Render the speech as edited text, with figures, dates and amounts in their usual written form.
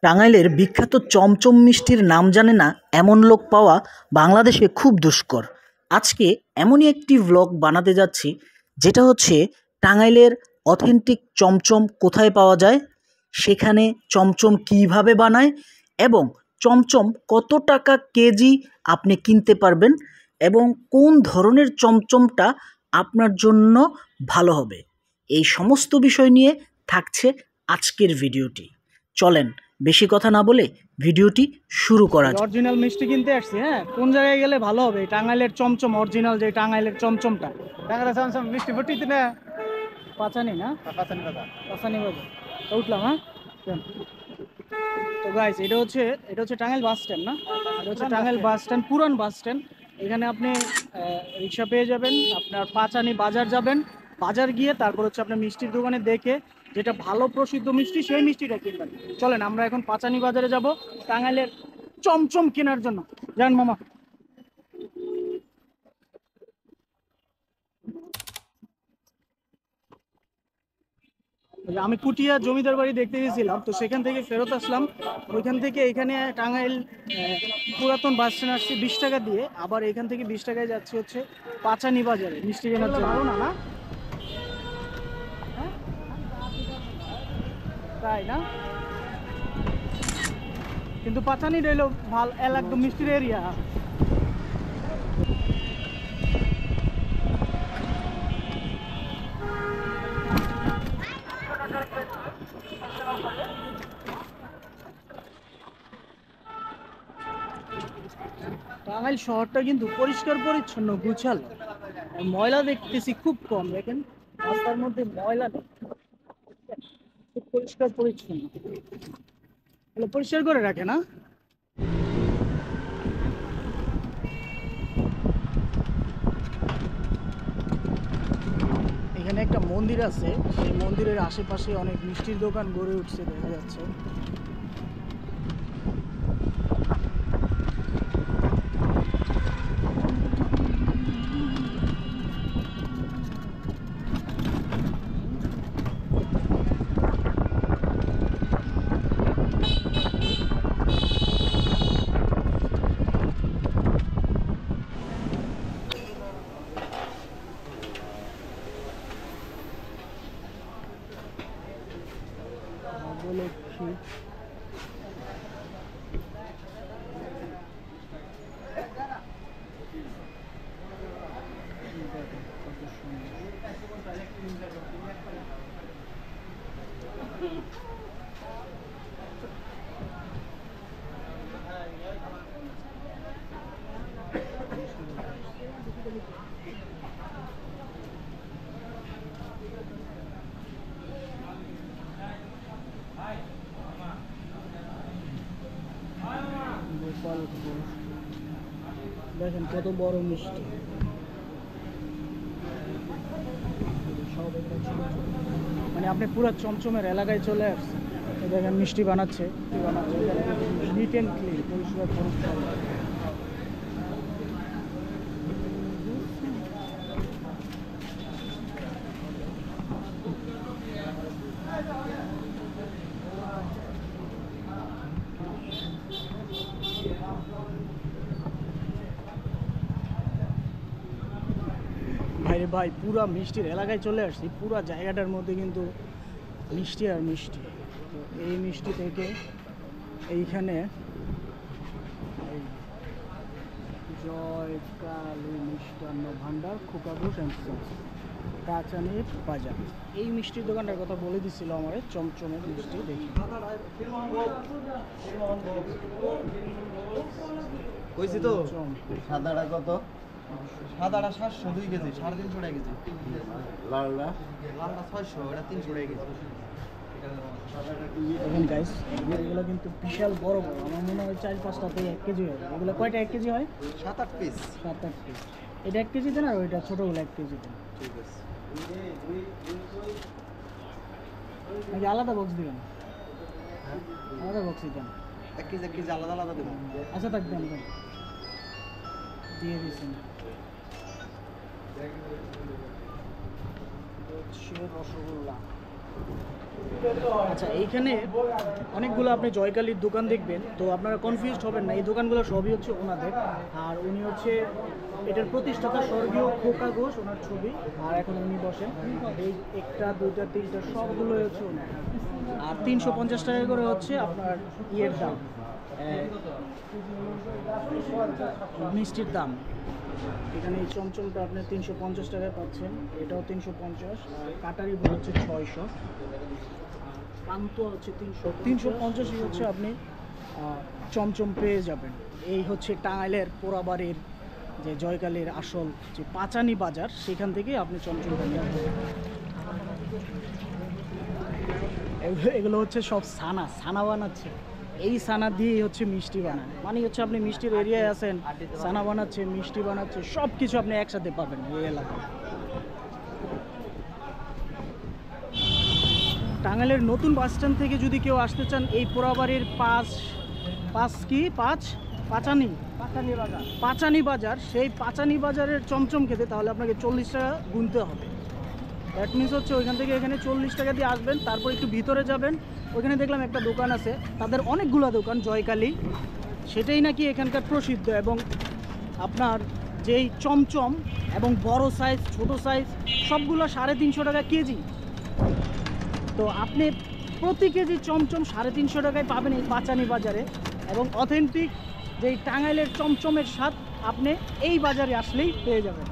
টাঙ্গাইলের বিখ্যাত চমচম মিষ্টির নাম জানে না এমন লোক পাওয়া বাংলাদেশে খুব দুষ্কর। আজকে এমনই একটি ভ্লগ বানাতে যাচ্ছি, যেটা হচ্ছে টাঙ্গাইলের অথেন্টিক চমচম কোথায় পাওয়া যায়, সেখানে চমচম কিভাবে বানায় এবং চমচম কত টাকা কেজি আপনি কিনতে পারবেন এবং কোন ধরনের চমচমটা আপনার জন্য ভালো হবে, এই সমস্ত বিষয় নিয়ে থাকছে আজকের ভিডিওটি। চলেন বেশি কথা না বলে ভিডিওটি শুরু করা যাক। অরিজিনাল মিষ্টি কিনতে আসছি। হ্যাঁ, কোন জায়গায় গেলে ভালো হবে? টাঙ্গাইলের চমচম অরিজিনাল, যে টাঙ্গাইলের চমচমটা। টাঙ্গাইলের চমচম মিষ্টি ফুটিতে না, পাচানি না, পাঁচানি বাজার। পাচানি বাজার। তো উঠলাম। হ্যাঁ, তো গাইস, এটা হচ্ছে টাঙ্গাইল বাস স্ট্যান্ড না? এটা হচ্ছে টাঙ্গাইল বাস স্ট্যান্ড, পুরান বাস স্ট্যান্ড। এখানে আপনি রিক্সা পেয়ে যাবেন। আপনার পাচানি বাজার যাবেন, বাজার গিয়ে তারপর হচ্ছে আপনার মিষ্টির দোকানে দেখে যেটা ভালো প্রসিদ্ধ মিষ্টি, সেই মিষ্টিটা কিনবেন। চলেন আমরা এখন পাচানি বাজারে যাব টাঙ্গাইলের চমচম কেনার জন্য। যান মামা। আমি কুটিয়া জমিদার বাড়ি দেখতে গেছিলাম, তো সেখান থেকে ফেরত আসলাম। ওইখান থেকে এখানে টাঙ্গাইল পুরাতন বাস স্ট্যান্ড আসছি 20 টাকা দিয়ে। আবার এখান থেকে 20 টাকায় যাচ্ছি হচ্ছে পাচানি বাজারে মিষ্টি কেনার জন্য। ভালো না, না তাই না? কিন্তু পাচানি রইল ভাল একদম মিষ্টির এরিয়া। টাঙ্গাইল শহরটা কিন্তু পরিষ্কার পরিচ্ছন্ন, গুছালো। ময়লা দেখতেছি খুব কম। দেখেন রাস্তার মধ্যে ময়লা নেই, খুব পরিষ্কার পরিচ্ছন্ন। পরিষ্কার করে রাখে না? এখানে একটা মন্দির আছে, সেই মন্দিরের আশেপাশে অনেক মিষ্টির দোকান গড়ে উঠছে দেখা যাচ্ছে। লক্ষ্মী দেখেন কত বড় মিষ্টি। মানে আপনি পুরো চমচমের এলাকায় চলে আসছেন। দেখেন মিষ্টি বানাচ্ছে, নিট অ্যান্ড ক্লিন, পরিষ্কার পরিচ্ছন্ন। ভাইরে ভাই, পুরা মিষ্টির এলাকায় চলে আসছি। পুরা জায়গাটার মধ্যে কিন্তু মিষ্টি আর মিষ্টি। তো এই মিষ্টি থেকে এইখানে জয় কালী মিষ্টান্ন ভান্ডার, খোকা ঘোষ অ্যান্ড সন্স, কাচানির বাজার। এই মিষ্টির দোকানটার কথা বলে দিচ্ছিল আমার, চমচমের মিষ্টি। দেখি কইছি তো সাদাটা কত? সাদাটা 702 কেজি, 350 টাকা কেজি। লালটা 600, এটা 300 টাকা কেজি। দেখেন গাইস, এগুলো কিন্তু বিশাল বড় বড়। আমার মনে হয় 4-5টাতে 1 কেজি হয়। এগুলো কয়টা 1 কেজি হয়? 7-8 পিস। 7-8 পিস। এটা 1 কেজি দেন, আর ওইটা ছোটোগুলো 1 কেজি দেন। ঠিক আছে। নাকি আলাদা বক্স দিবেন? আলাদা বক্সই দেন। 1 কেজি আলাদা আলাদা দেবো। আচ্ছা থাক, দেন দেন, দিয়ে দিয়েছেন। হচ্ছে রসগোল্লা। আচ্ছা, এইখানে অনেকগুলো আপনি জয়কালীর দোকান দেখবেন, তো আপনারা কনফিউজড হবেন না, এই দোকানগুলো সবই হচ্ছে ওনাদের। আর উনি হচ্ছে এটার প্রতিষ্ঠাতা স্বর্গীয় খোকা ঘোষ, ওনার ছবি। আর এখন উনি বসেন, এই একটা দুইটা তিনটা সবগুলোই হচ্ছে ওনার। আর 350 টাকা করে হচ্ছে আপনার ইয়ের দাম, মিষ্টির দাম। এখানে এই চমচমটা আপনি 350 টাকায় পাচ্ছেন, এটাও 350, আর কাটারি বল হচ্ছে 600, পান্তুয়া হচ্ছে 350 হচ্ছে আপনি চমচম পেয়ে যাবেন। এই হচ্ছে টাঙ্গাইলের পোড়াবাড়ির যে জয়কালীর আসল যে পাঁচানি বাজার, সেখান থেকে আপনি চমচমটা নিয়ে আসবেন। এগুলো হচ্ছে সব ছানা বানাচ্ছে, এই ছানা দিয়েই হচ্ছে মিষ্টি বানায়, মানে হচ্ছে আপনি মিষ্টির এরিয়ায় আছেন, ছানা বানাচ্ছে, মিষ্টি বানাচ্ছে, সব কিছু আপনি একসাথে পাবেন এই এলাকায়। টাঙ্গাইলের নতুন বাস স্ট্যান্ড থেকে যদি কেউ আসতে চান, এই পোড়াবাড়ির পাঁচানি বাজার, সেই পাঁচানি বাজারের চমচম খেতে তাহলে আপনাকে 40 টাকা গুনতে হবে। দ্যাট মিনস হচ্ছে ওইখান থেকে এখানে 40 টাকা দিয়ে আসবেন, তারপর একটু ভিতরে যাবেন, ওইখানে দেখলাম একটা দোকান আছে, তাদের অনেকগুলো দোকান, জয়কালী, সেটাই নাকি এখানকার প্রসিদ্ধ। এবং আপনার যেই চমচম এবং বড় সাইজ ছোট সাইজ সবগুলো 350 টাকা কেজি। তো আপনি প্রতি কেজি চমচম 350 টাকায় পাবেন এই পাঁচানি বাজারে। এবং অথেন্টিক যেই টাঙ্গাইলের চমচমের স্বাদ আপনি এই বাজারে আসলেই পেয়ে যাবেন।